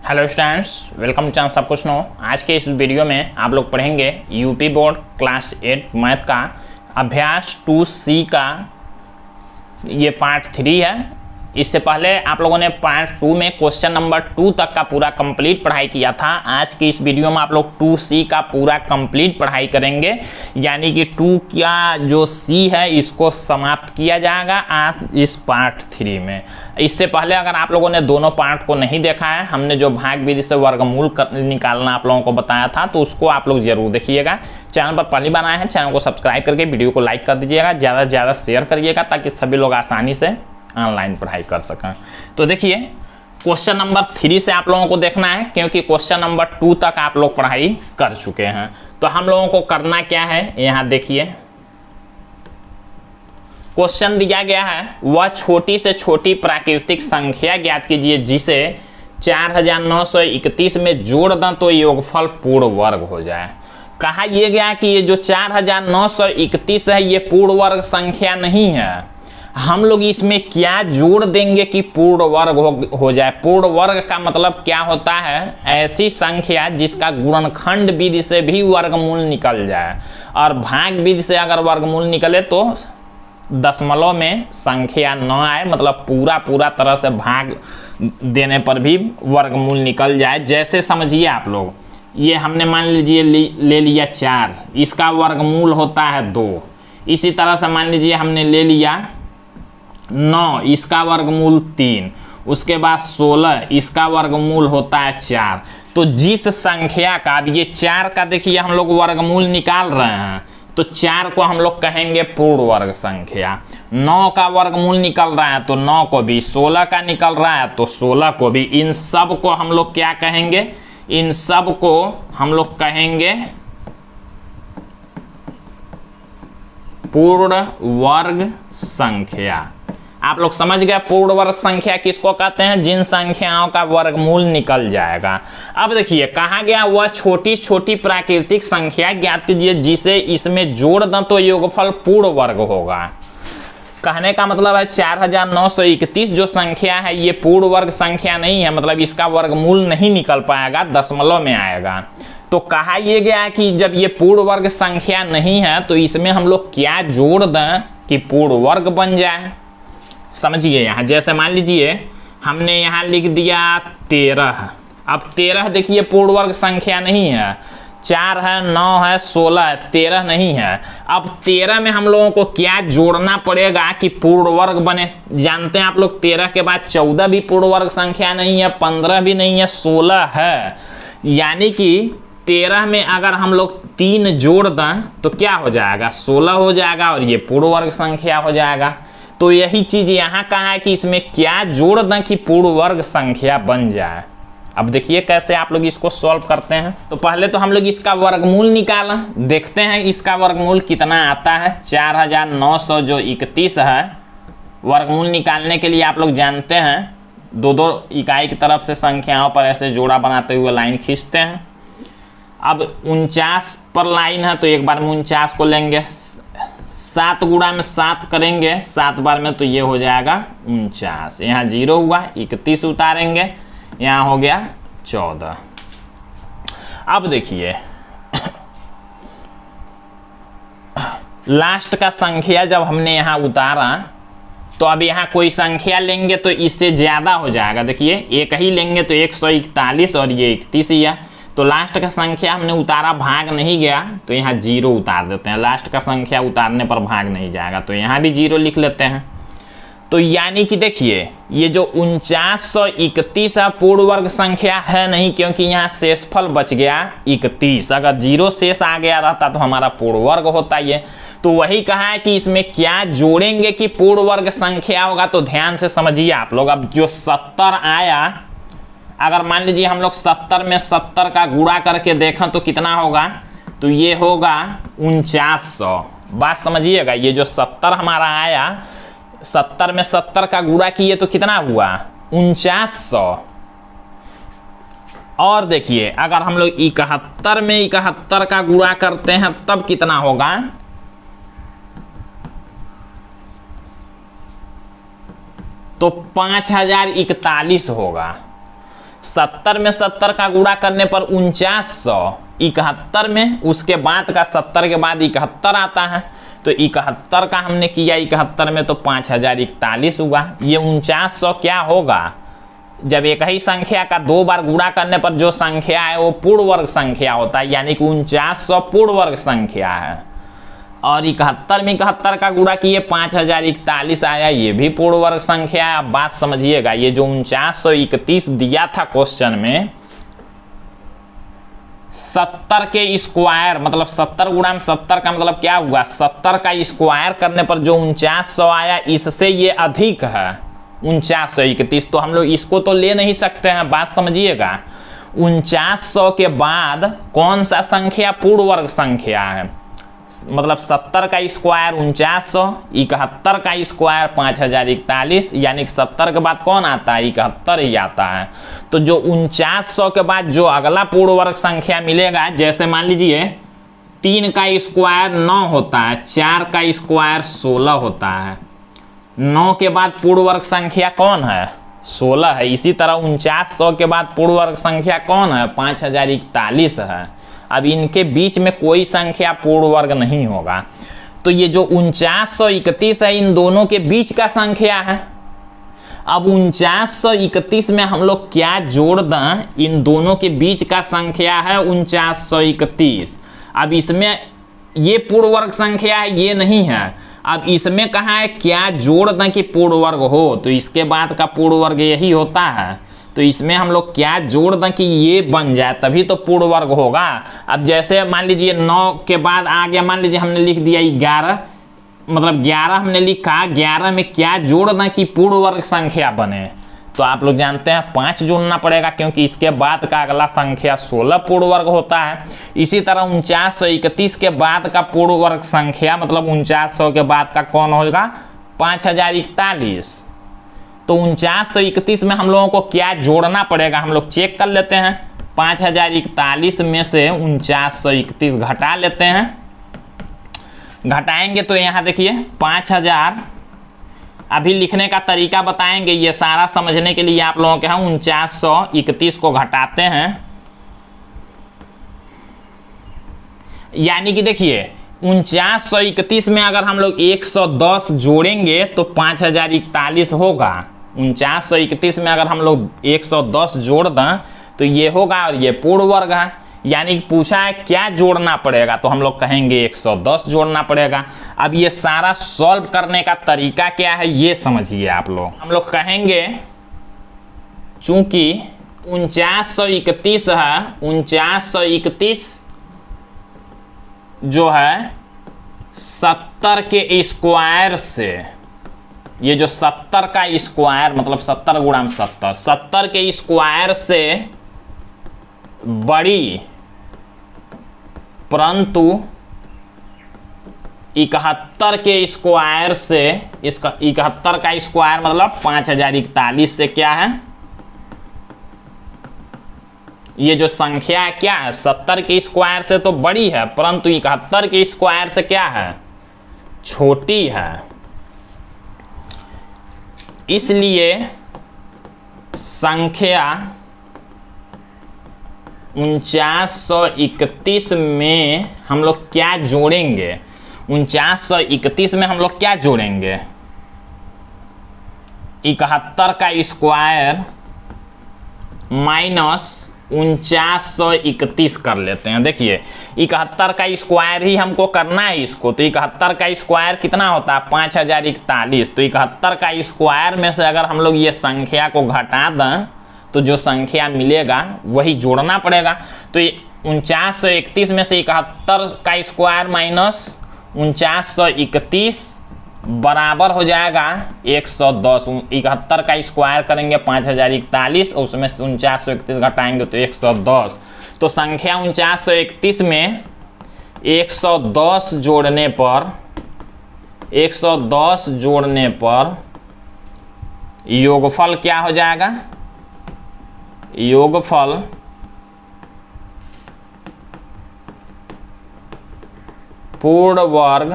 Hello students, welcome to सब कुछ no. आज के इस वीडियो में आप लोग पढ़ेंगे यूपी बोर्ड क्लास 8 मैथ का अभ्यास 2C का ये पार्ट 3 है। इससे पहले आप लोगों ने पार्ट 2 में क्वेश्चन नंबर 2 तक का पूरा कंप्लीट पढ़ाई किया था। आज की इस वीडियो में आप लोग 2C का पूरा कंप्लीट पढ़ाई करेंगे, यानी कि 2 का जो C है इसको समाप्त किया जाएगा आज इस पार्ट 3 में। इससे पहले अगर आप लोगों ने दोनों पार्ट को नहीं देखा है, हमने जो भाग विधि से वर्गमूल निकालना आप लोगों को बताया था, तो उसको आप लोग जरूर देखिएगा। चैनल पर पहली बार आए हैं, चैनल को सब्सक्राइब करके वीडियो को लाइक कर दीजिएगा, ज़्यादा से ज़्यादा शेयर करिएगा ताकि सभी लोग आसानी से ऑनलाइन पढ़ाई कर सकें। तो देखिए, क्वेश्चन नंबर 3 से आप लोगों को देखना है, क्योंकि क्वेश्चन नंबर 2 तक आप लोग पढ़ाई कर चुके हैं। तो हम लोगों को करना क्या है, यहाँ देखिए क्वेश्चन दिया गया है, वह छोटी से छोटी प्राकृतिक संख्या ज्ञात कीजिए जिसे 4931 में जोड़ दें तो योगफल पूर्ण वर्ग हो जाए। कहा यह गया कि ये जो 4931 है ये पूर्ण वर्ग संख्या नहीं है। हम लोग इसमें क्या जोड़ देंगे कि पूर्ण वर्ग हो जाए। पूर्ण वर्ग का मतलब क्या होता है, ऐसी संख्या जिसका गुणनखंड विधि से भी वर्गमूल निकल जाए, और भाग विधि से अगर वर्गमूल निकले तो दशमलव में संख्या न आए, मतलब पूरा तरह से भाग देने पर भी वर्गमूल निकल जाए। जैसे समझिए आप लोग, ये हमने मान लीजिए ले लिया 4, इसका वर्गमूल होता है 2। इसी तरह से मान लीजिए हमने ले लिया 9, इसका वर्गमूल 3, उसके बाद 16, इसका वर्गमूल होता है 4। तो जिस संख्या का, अब ये 4 का देखिए हम लोग वर्गमूल निकाल रहे हैं, तो 4 को हम लोग कहेंगे पूर्ण वर्ग संख्या। 9 का वर्गमूल निकल रहा है तो 9 को भी, 16 का निकल रहा है तो 16 को भी। इन सब को हम लोग क्या कहेंगे, इन सब को हम लोग कहेंगे पूर्ण वर्ग संख्या। आप लोग समझ गए, पूर्ण वर्ग संख्या किसको कहते हैं, जिन संख्याओं का वर्गमूल निकल जाएगा। अब देखिए कहा गया, वह छोटी छोटी प्राकृतिक संख्या ज्ञात कीजिए जिसे इसमें जोड़ दें तो योगफल पूर्ण वर्ग होगा। कहने का मतलब है 4931 जो संख्या है ये पूर्ण वर्ग संख्या नहीं है, मतलब इसका वर्गमूल नहीं निकल पाएगा, दशमलव में आएगा। तो कहा यह गया कि जब ये पूर्ण वर्ग संख्या नहीं है तो इसमें हम लोग क्या जोड़ दें कि पूर्ण वर्ग बन जाए। समझिए, यहाँ जैसे मान लीजिए हमने यहाँ लिख दिया 13। अब 13 देखिए पूर्ण वर्ग संख्या नहीं है, 4 है, 9 है, 16 है, 13 नहीं है। अब 13 में हम लोगों को क्या जोड़ना पड़ेगा कि पूर्ण वर्ग बने। जानते हैं आप लोग 13 के बाद 14 भी पूर्ण वर्ग संख्या नहीं है, 15 भी नहीं है, 16 है। यानी कि 13 में अगर हम लोग 3 जोड़ दें तो क्या हो जाएगा, 16 हो जाएगा, और ये पूर्ण वर्ग संख्या हो जाएगा। तो यही चीज यहाँ कहा है कि इसमें क्या जोड़ दें कि पूर्ण वर्ग संख्या बन जाए। अब देखिए कैसे आप लोग इसको सॉल्व करते हैं। तो पहले तो हम लोग इसका वर्गमूल निकाला, देखते हैं इसका वर्गमूल कितना आता है। 4931 है। वर्गमूल निकालने के लिए आप लोग जानते हैं, दो इकाई की तरफ से संख्याओं पर ऐसे जोड़ा बनाते हुए लाइन खींचते हैं। अब 49 पर लाइन है तो एक बार में 49 को लेंगे, 7 गुणा में 7 करेंगे 7 बार में, तो ये हो जाएगा 49। यहाँ 0 हुआ, 31 उतारेंगे, यहाँ हो गया 14। अब देखिए लास्ट का संख्या जब हमने यहाँ उतारा तो अब यहाँ कोई संख्या लेंगे तो इससे ज्यादा हो जाएगा। देखिए एक ही लेंगे तो 141 और ये 31 ही है। तो लास्ट का संख्या हमने उतारा, भाग नहीं गया, तो यहाँ 0 उतार देते हैं। लास्ट का संख्या उतारने पर भाग नहीं जाएगा तो यहाँ भी 0 लिख लेते हैं। तो यानी कि देखिए ये जो 4931 है पूर्ण वर्ग संख्या है नहीं, क्योंकि यहाँ शेषफल बच गया 31। अगर 0 शेष आ गया रहता तो हमारा पूर्ण वर्ग होता ये। तो वही कहा है कि इसमें क्या जोड़ेंगे कि पूर्ण वर्ग संख्या होगा। तो ध्यान से समझिए आप लोग, अब जो 70 आया, अगर मान लीजिए हम लोग 70 में 70 का गुणा करके देखें तो कितना होगा, तो ये होगा 4900। बात समझिएगा, ये जो 70 हमारा आया, 70 में 70 का गुणा किए तो कितना हुआ 4900। और देखिए अगर हम लोग 71 में 71 का गुणा करते हैं तब कितना होगा, तो 5041 होगा। 70 में 70 का गुणा करने पर 4900, 71 में उसके बाद का 70 के बाद 71 आता है, तो 71 का हमने किया 71 में तो 5041 हुआ। ये 4900 क्या होगा, जब एक ही संख्या का 2 बार गुणा करने पर जो संख्या है वो पूर्ण वर्ग संख्या होता है, यानी कि 4900 पूर्ण वर्ग संख्या है। और 71 में 71 का गुणा किए 5041 आया, ये भी पूर्ण वर्ग संख्या है। अब बात समझिएगा, ये जो 4931 दिया था क्वेश्चन में, 70 के स्क्वायर मतलब 70 गुणा में 70 का मतलब क्या हुआ, 70 का स्क्वायर करने पर जो 4900 आया, इससे ये अधिक है 4931, तो हम लोग इसको तो ले नहीं सकते हैं। बात समझिएगा, 4900 के बाद कौन सा संख्या पूर्ण वर्ग संख्या है, मतलब 70 का स्क्वायर 4900, 71 का स्क्वायर 5041, यानी कि 70 के बाद कौन आता है, 71 ही आता है। तो जो 4900 के बाद जो अगला पूर्ण वर्ग संख्या मिलेगा, जैसे मान लीजिए 3 का स्क्वायर 9 होता है, 4 का स्क्वायर 16 होता है, 9 के बाद पूर्ण वर्ग संख्या कौन है, 16 है। इसी तरह 4900 के बाद पूर्ण वर्ग संख्या कौन है, 5041 है। अब इनके बीच में कोई संख्या पूर्ण वर्ग नहीं होगा, तो ये जो 4931 है इन दोनों के बीच का संख्या है। अब 4931 में हम लोग क्या जोड़ दें, इन दोनों के बीच का संख्या है 4931। अब इसमें ये पूर्ण वर्ग संख्या है, ये नहीं है। अब इसमें कहा है क्या जोड़ दें कि पूर्ण वर्ग हो, तो इसके बाद का पूर्ण वर्ग यही होता है, तो इसमें हम लोग क्या जोड़ दें कि ये बन जाए, तभी तो पूर्ण वर्ग होगा। अब जैसे मान लीजिए 9 के बाद आ गया, मान लीजिए हमने लिख दिया 11, मतलब 11 हमने लिखा, 11 में क्या जोड़ दें कि पूर्ण वर्ग संख्या बने, तो आप लोग जानते हैं 5 जोड़ना पड़ेगा, क्योंकि इसके बाद का अगला संख्या 16 पूर्ण वर्ग होता है। इसी तरह 4931 के बाद का पूर्ण वर्ग संख्या मतलब 4900 के बाद का कौन होगा, 5041। तो 4931 में हम लोगों को क्या जोड़ना पड़ेगा, हम लोग चेक कर लेते हैं। 5041 में से 4931 घटा लेते हैं, घटाएंगे तो यहाँ देखिए 5000, अभी लिखने का तरीका बताएंगे, ये सारा समझने के लिए आप लोगों के यहाँ 4931 को घटाते हैं, यानी कि देखिए 4931 में अगर हम लोग 110 जोड़ेंगे तो 5041 होगा। 4931 में अगर हम लोग 110 जोड़ दें तो ये होगा, और ये पूर्ण वर्ग है। यानी कि पूछा है क्या जोड़ना पड़ेगा, तो हम लोग कहेंगे 110 जोड़ना पड़ेगा। अब ये सारा सॉल्व करने का तरीका क्या है ये समझिए आप लोग। हम लोग कहेंगे चूंकि 4931 है, 4931 जो है 70 के स्क्वायर से, ये जो 70 का स्क्वायर मतलब 70 गुणा में 70, 70 के स्क्वायर से बड़ी, परंतु 71 के स्क्वायर से, इसका 71 का स्क्वायर मतलब 5041 से क्या है, ये जो संख्या है क्या है, 70 के स्क्वायर से तो बड़ी है, परंतु 71 के स्क्वायर से क्या है, छोटी है। इसलिए संख्या 4931 में हम लोग क्या जोड़ेंगे, 4931 में हम लोग क्या जोड़ेंगे, 71 का स्क्वायर माइनस 4931 कर लेते हैं। देखिए 71 का स्क्वायर ही हमको करना है इसको, तो 71 का स्क्वायर कितना होता है 5041, तो 71 का स्क्वायर में से अगर हम लोग ये संख्या को घटा दें तो जो संख्या मिलेगा वही जोड़ना पड़ेगा। तो 4931 में से 71 का स्क्वायर माइनस 4931 बराबर हो जाएगा 110। 71 का स्क्वायर करेंगे 5041 और उसमें 4931 घटाएंगे तो 110। तो संख्या 4931 में 110 जोड़ने पर, 110 जोड़ने पर योगफल क्या हो जाएगा, योगफल पूर्ण वर्ग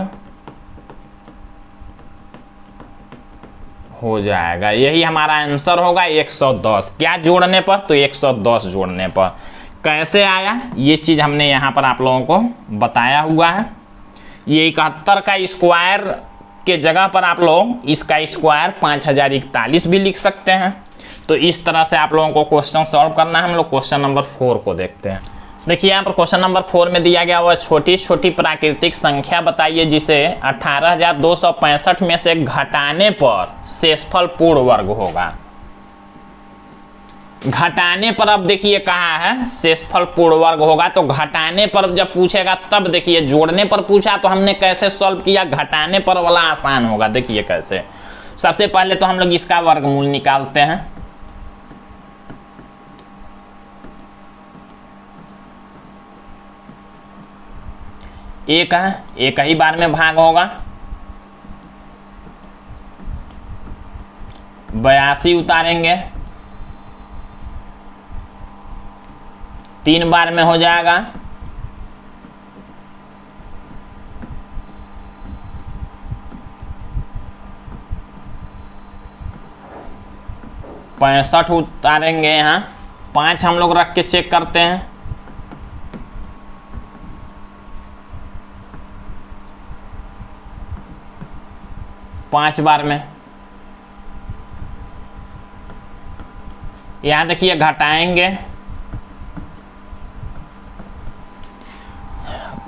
हो जाएगा। यही हमारा आंसर होगा 110। क्या जोड़ने पर? तो 110 जोड़ने पर। कैसे आया ये चीज़ हमने यहाँ पर आप लोगों को बताया हुआ है। ये 71 का स्क्वायर के जगह पर आप लोग इसका स्क्वायर 5041 भी लिख सकते हैं। तो इस तरह से आप लोगों को क्वेश्चन सॉल्व करना है। हम लोग क्वेश्चन नंबर 4 को देखते हैं। देखिए यहाँ पर क्वेश्चन नंबर 4 में दिया गया वह छोटी छोटी प्राकृतिक संख्या बताइए जिसे 18,265 में से घटाने पर शेषफल पूर्ण वर्ग होगा। घटाने पर अब देखिए कहा है शेषफल पूर्ण वर्ग होगा, तो घटाने पर जब पूछेगा तब देखिए, जोड़ने पर पूछा तो हमने कैसे सॉल्व किया, घटाने पर वाला आसान होगा। देखिए कैसे, सबसे पहले तो हम लोग इसका वर्गमूल निकालते हैं। एक है, एक ही बार में भाग होगा। 82 उतारेंगे, 3 बार में हो जाएगा। पैंसठ उतारेंगे, यहाँ 5 हम लोग रख के चेक करते हैं। पांच बार में। यहां देखिए घटाएंगे,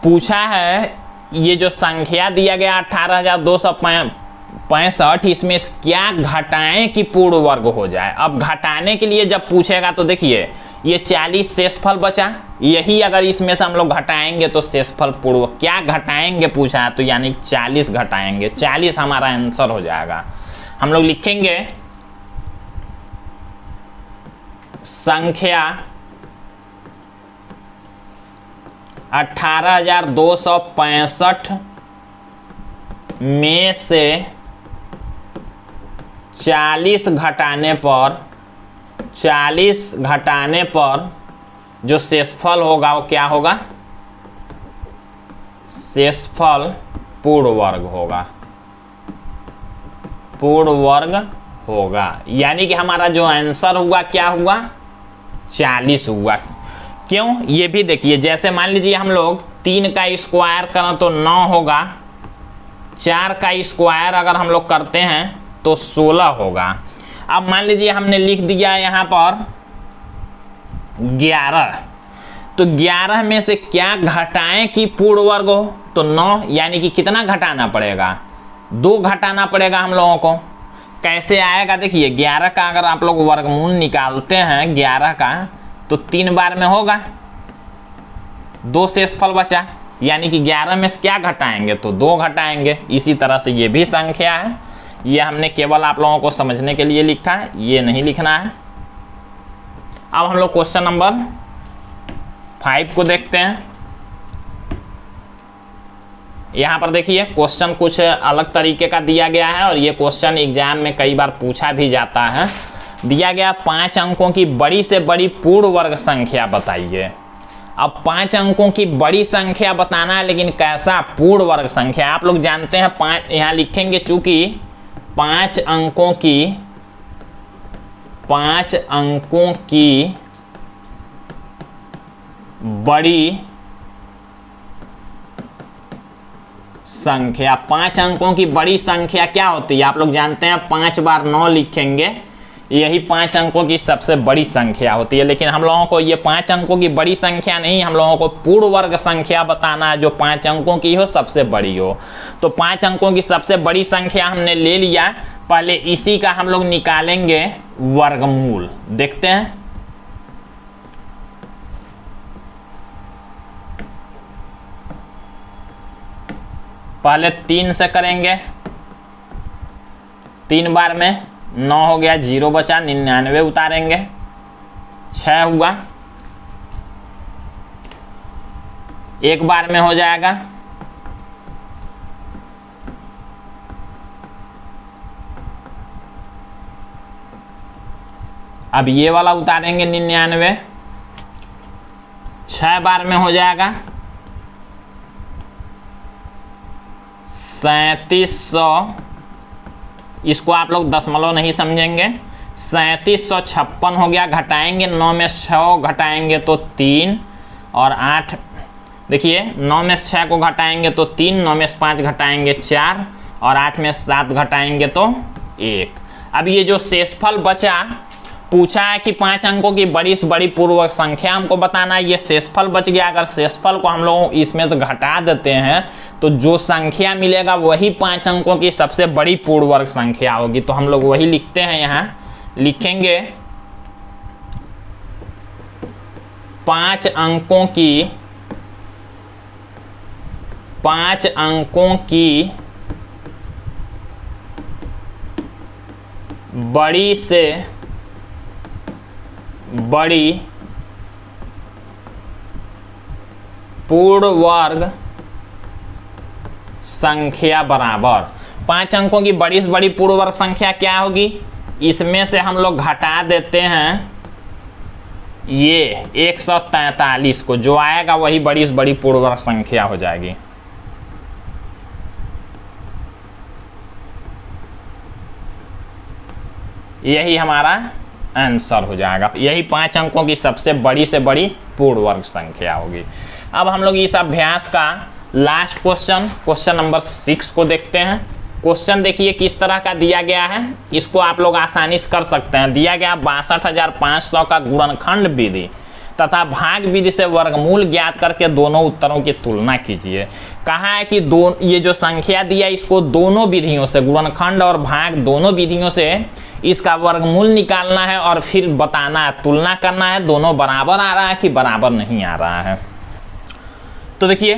पूछा है ये जो संख्या दिया गया 18,265, इसमें क्या घटाएं कि पूर्ण वर्ग हो जाए। अब घटाने के लिए जब पूछेगा तो देखिए ये 40 शेषफल बचा, यही अगर इसमें से हम लोग घटाएंगे तो शेषफल पूर्ण, क्या घटाएंगे पूछा है तो यानी 40 घटाएंगे, 40 हमारा आंसर हो जाएगा। हम लोग लिखेंगे संख्या 18,265 में से 40 घटाने पर जो शेषफल होगा वो क्या होगा, शेषफल पूर्ण वर्ग होगा, पूर्ण वर्ग होगा। यानी कि हमारा जो आंसर हुआ क्या हुआ, 40 हुआ। क्यों, ये भी देखिए, जैसे मान लीजिए हम लोग 3 का स्क्वायर करें तो 9 होगा, 4 का स्क्वायर अगर हम लोग करते हैं तो 16 होगा। अब मान लीजिए हमने लिख दिया यहाँ पर 11, तो 11 में से क्या घटाएं कि पूर्ण वर्ग हो, तो 9, यानी कि कितना घटाना पड़ेगा, 2 घटाना पड़ेगा हम लोगों को। कैसे आएगा देखिए, 11 का अगर आप लोग वर्गमूल निकालते हैं 11 का तो 3 बार में होगा, 2 शेषफल बचा, यानी कि 11 में से क्या घटाएंगे तो 2 घटाएंगे। इसी तरह से ये भी संख्या है, ये हमने केवल आप लोगों को समझने के लिए लिखा है, ये नहीं लिखना है। अब हम लोग क्वेश्चन नंबर 5 को देखते हैं। यहाँ पर देखिए क्वेश्चन कुछ अलग तरीके का दिया गया है और ये क्वेश्चन एग्जाम में कई बार पूछा भी जाता है। दिया गया 5 अंकों की बड़ी से बड़ी पूर्ण वर्ग संख्या बताइए। अब 5 अंकों की बड़ी संख्या बताना है, लेकिन कैसा, पूर्ण वर्ग संख्या। आप लोग जानते हैं 5 यहाँ लिखेंगे, चूंकि 5 अंकों की बड़ी संख्या, 5 अंकों की बड़ी संख्या क्या होती है, आप लोग जानते हैं 5 बार 9 लिखेंगे, यही 5 अंकों की सबसे बड़ी संख्या होती है। लेकिन हम लोगों को ये 5 अंकों की बड़ी संख्या नहीं, हम लोगों को पूर्ण वर्ग संख्या बताना है जो 5 अंकों की हो, सबसे बड़ी हो। तो 5 अंकों की सबसे बड़ी संख्या हमने ले लिया, पहले इसी का हम लोग निकालेंगे वर्गमूल। देखते हैं, पहले 3 से करेंगे, 3 बार में 9 हो गया, 0 बचा, 99 उतारेंगे, 6 हुआ, 1 बार में हो जाएगा, अब ये वाला उतारेंगे 99, 6 बार में हो जाएगा, 3700 इसको आप लोग दशमलव नहीं समझेंगे। 3756 हो गया, घटाएंगे 9 में 6 घटाएंगे तो 3 और 8, देखिए 9 में 6 को घटाएंगे तो 3, 9 में 5 घटाएंगे 4 और 8 में 7 घटाएंगे तो 1। अब ये जो शेषफल बचा, पूछा है कि 5 अंकों की बड़ी से बड़ी पूर्ववर्ग संख्या हमको बताना है। ये शेषफल बच गया, अगर शेषफल को हम लोग इसमें से घटा देते हैं तो जो संख्या मिलेगा वही 5 अंकों की सबसे बड़ी पूर्ववर्ग संख्या होगी। तो हम लोग वही लिखते हैं, यहाँ लिखेंगे 5 अंकों की बड़ी से बड़ी पूर्ण वर्ग संख्या बराबर। 5 अंकों की बड़ी से बड़ी पूर्ण वर्ग संख्या क्या होगी, इसमें से हम लोग घटा देते हैं ये 143 को, जो आएगा वही बड़ी से बड़ी पूर्ण वर्ग संख्या हो जाएगी। यही हमारा आंसर हो जाएगा, यही 5 अंकों की सबसे बड़ी से बड़ी पूर्ण वर्ग संख्या होगी। अब हम लोग इस अभ्यास का लास्ट क्वेश्चन नंबर 6 को देखते हैं। क्वेश्चन देखिए किस तरह का दिया गया है, इसको आप लोग आसानी से कर सकते हैं। दिया गया 62,500 का गुणनखंड विधि तथा भाग विधि से वर्गमूल ज्ञात करके दोनों उत्तरों की तुलना कीजिए। कहा है कि ये जो संख्या दिया इसको दोनों विधियों से, गुणनखंड और भाग दोनों विधियों से इसका वर्गमूल निकालना है और फिर बताना है, तुलना करना है दोनों बराबर आ रहा है कि बराबर नहीं आ रहा है। तो देखिए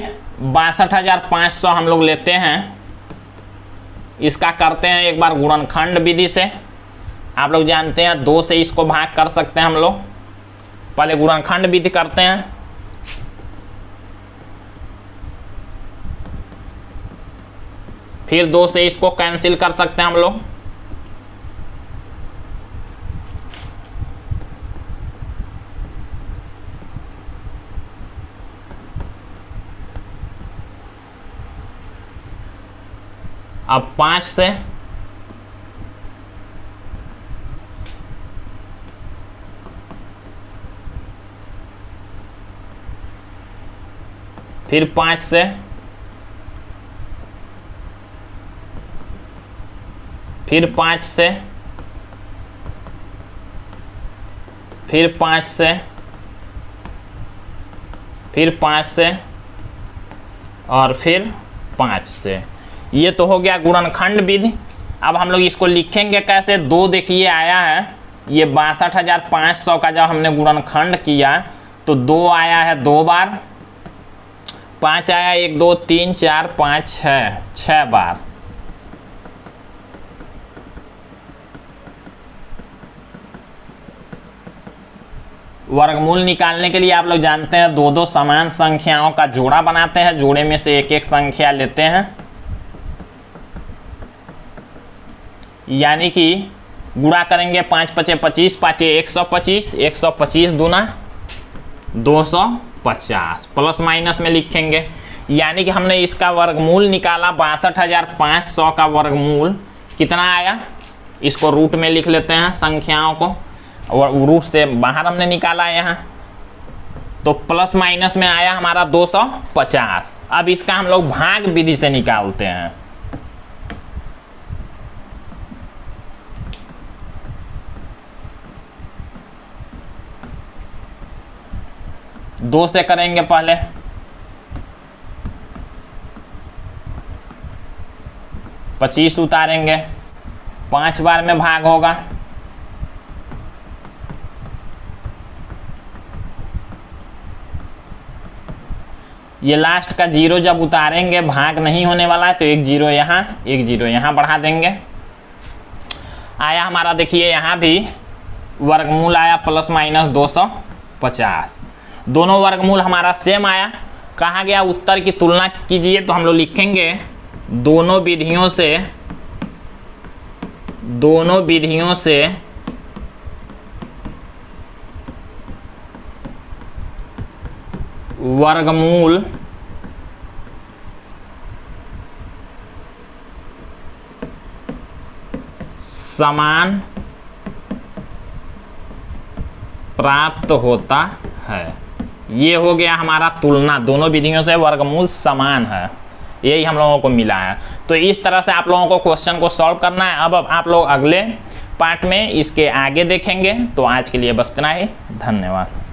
62,500 हम लोग लेते हैं, इसका करते हैं एक बार गुणनखंड विधि से। आप लोग जानते हैं 2 से इसको भाग कर सकते हैं हम लोग। पहले गुणनखंड विधि करते हैं, फिर 2 से इसको कैंसिल कर सकते हैं हम लोग। अब 5 से फिर 5 से फिर 5 से फिर 5 से फिर 5 से और फिर 5 से। ये तो हो गया गुणनखंड विधि। अब हम लोग इसको लिखेंगे कैसे, 2 देखिए आया है, ये 62,500 का जब हमने गुणनखंड किया तो 2 आया है 2 बार, 5 आया 1 2 3 4 5 6 बार। वर्गमूल निकालने के लिए आप लोग जानते हैं 2 समान संख्याओं का जोड़ा बनाते हैं, जोड़े में से एक संख्या लेते हैं, यानी कि गुणा करेंगे 5 5 25, 5 125, 125 दूना 250, प्लस माइनस में लिखेंगे। यानी कि हमने इसका वर्गमूल निकाला, 62,500 का वर्गमूल कितना आया, इसको रूट में लिख लेते हैं संख्याओं को, और रूट से बाहर हमने निकाला यहाँ, तो प्लस माइनस में आया हमारा 250। अब इसका हम लोग भाग विधि से निकालते हैं। दो से करेंगे पहले, पच्चीस उतारेंगे, 5 बार में भाग होगा, ये लास्ट का 0 जब उतारेंगे भाग नहीं होने वाला है, तो 1 0 यहाँ 1 0 यहाँ बढ़ा देंगे। आया हमारा देखिए यहाँ भी वर्गमूल आया प्लस माइनस 250, दोनों वर्गमूल हमारा सेम आया। कहा गया उत्तर की तुलना कीजिए, तो हम लोग लिखेंगे दोनों विधियों से वर्गमूल समान प्राप्त होता है। ये हो गया हमारा तुलना, दोनों विधियों से वर्गमूल समान है, यही हम लोगों को मिला है। तो इस तरह से आप लोगों को क्वेश्चन को सॉल्व करना है। अब आप लोग अगले पार्ट में इसके आगे देखेंगे। तो आज के लिए बस इतना ही, धन्यवाद।